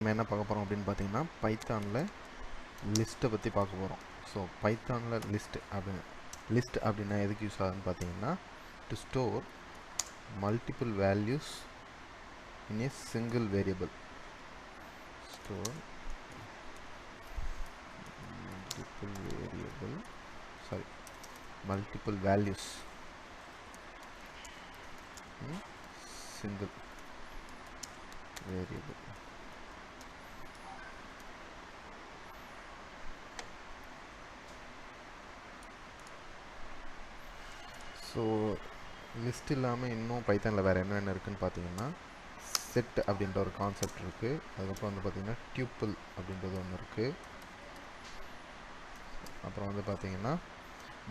நம்ம என்ன பார்க்க போகிறோம் அப்படின்னு பார்த்தீங்கன்னா பைத்தானில் லிஸ்ட்டை பற்றி பார்க்க போகிறோம். ஸோ பைத்தானில் லிஸ்ட் அப்படின்னா எதுக்கு யூஸ் ஆகுதுன்னு பார்த்தீங்கன்னா to store multiple values in A single variable. Store multiple values in single variable. So list இல்லாமல் இன்னும் பைத்தானில் வேறு என்னென்ன இருக்குதுன்னு பார்த்தீங்கன்னா செட் அப்படின்ற ஒரு கான்செப்ட் இருக்குது. அதுக்கப்புறம் வந்து பார்த்திங்கன்னா டியூப்பிள் அப்படின்றது ஒன்று இருக்குது. அப்புறம் வந்து பார்த்திங்கன்னா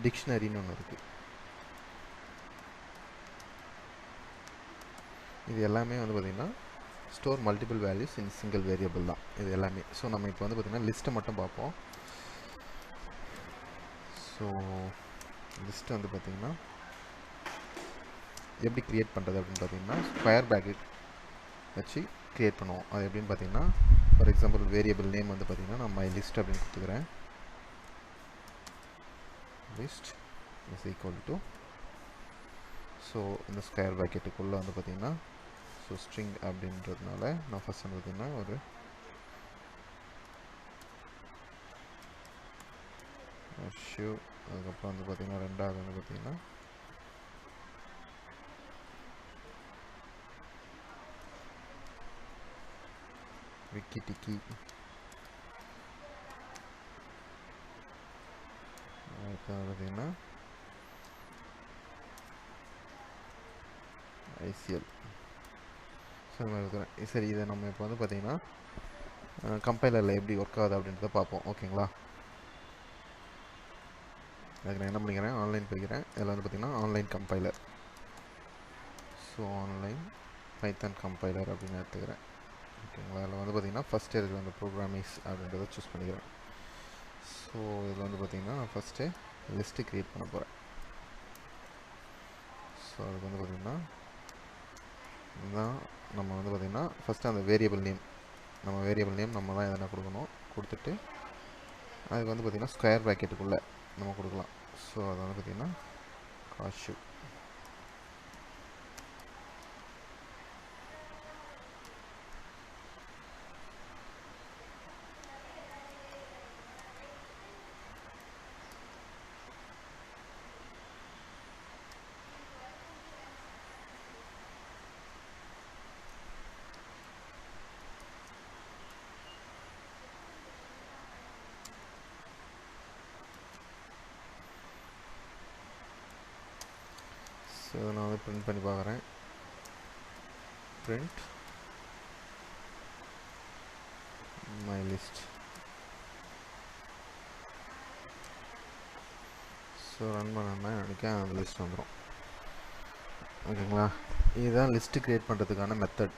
டிக்ஷனரின்னு ஒன்று இருக்குது. இது எல்லாமே வந்து பார்த்திங்கன்னா ஸ்டோர் மல்டிபிள் வேல்யூஸ் இன் சிங்கிள் வேரியபிள் தான் இது எல்லாமே. ஸோ நம்ம இப்போ வந்து பார்த்திங்கன்னா லிஸ்ட்டை மட்டும் பார்ப்போம். ஸோ லிஸ்ட்டு வந்து பார்த்திங்கன்னா எப்படி க்ரியேட் பண்ணுறது அப்படின்னு பார்த்தீங்கன்னா ஸ்கொயர் ப்ராக்கெட் வச்சு க்ரியேட் பண்ணுவோம். அது எப்படின்னு பார்த்தீங்கன்னா ஃபார் எக்ஸாம்பிள் வேரியபிள் நேம் வந்து பார்த்திங்கன்னா நான் மை லிஸ்ட் அப்படின்னு கொடுத்துக்கிறேன். List is equal to so இந்த ஸ்கொயர் ப்ராக்கெட்டுக்குள்ளே வந்து பார்த்திங்கன்னா ஸோ ஸ்ட்ரிங் அப்படின்றதுனால நான் ஃபஸ்ட் வந்து பார்த்திங்கன்னா ஒரு ஷூ, அதுக்கப்புறம் வந்து பார்த்திங்கன்னா ரெண்டாவது வந்து பார்த்திங்கன்னா விக்கி டிக்கி, பார்த்தீங்கன்னா ஐசிஎல். சரி, இதை நம்ம இப்போ வந்து பார்த்திங்கன்னா கம்பைலரில் எப்படி ஒர்க் ஆகுது அப்படின்றத பார்ப்போம். ஓகேங்களா? அதுக்கு நான் என்ன பண்ணிக்கிறேன், ஆன்லைன் படிக்கிறேன். இதில் வந்து பார்த்திங்கன்னா online compiler. So online Python compiler அப்படின்னு எடுத்துக்கிறேன். ஓகேங்களா? அதில் வந்து பார்த்திங்கன்னா ஃபஸ்ட்டு இதில் வந்து ப்ரோக்ராமிங்ஸ் அப்படின்றத சூஸ் பண்ணிக்கிறேன். ஸோ இதில் வந்து பார்த்திங்கன்னா நான் ஃபஸ்ட்டு லிஸ்ட்டு க்ரியேட் பண்ண போகிறேன். ஸோ அதுக்கு வந்து பார்த்திங்கன்னா இதுதான் நம்ம வந்து பார்த்திங்கன்னா ஃபஸ்ட்டு அந்த வேரியபிள் நேம் நம்ம தான் எதனா கொடுக்கணும். கொடுத்துட்டு அதுக்கு வந்து பார்த்திங்கன்னா ஸ்கொயர் ப்ராக்கெட்டுக்குள்ளே நம்ம கொடுக்கலாம். ஸோ அதை வந்து பார்த்திங்கன்னா காஷு. ஸோ நான் வந்து பிரிண்ட் பண்ணி பார்க்குறேன். Print my list. So run பண்ணோம்னா எனக்கு அந்த லிஸ்ட் வந்துடும். ஓகேங்களா? இதுதான் லிஸ்ட்டு க்ரியேட் பண்ணுறதுக்கான மெத்தட்.